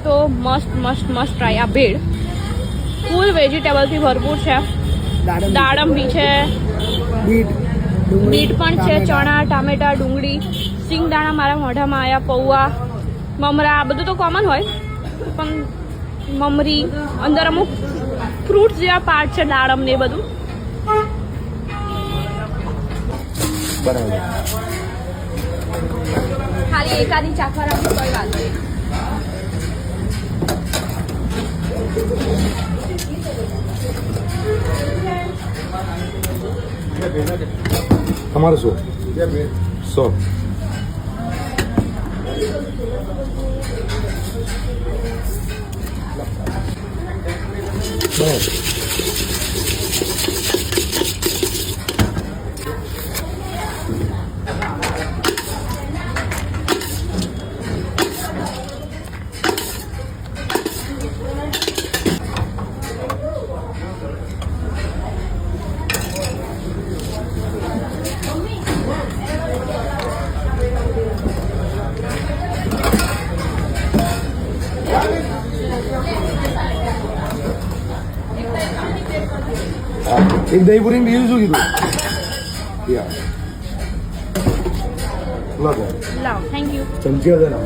તો મસ્ત ટ્રાય આ ભેળ ફૂલ વેજીટેબલથી ભરપૂર છે. દાડમ બી છે, બીટ પણ છે, ચણા, ટામેટા, ડુંગળી, સિંગદાણા મારા મોઢામાં આવ્યા, પૌવા, મમરા, બધું તો કોમન હોય પણ મમરી અંદર અમુક ફ્રૂટ્સ જેવા પાર્ટ છે, દાડમ ને બધું. ખાલી એકાદી ચાખવા રાખી કોઈ વાત નહીં. તમારે શું 100 એક દહીં પૂરી બીજું શું કીધું? લાવ થેન્ક યુ. ચમચી હતા.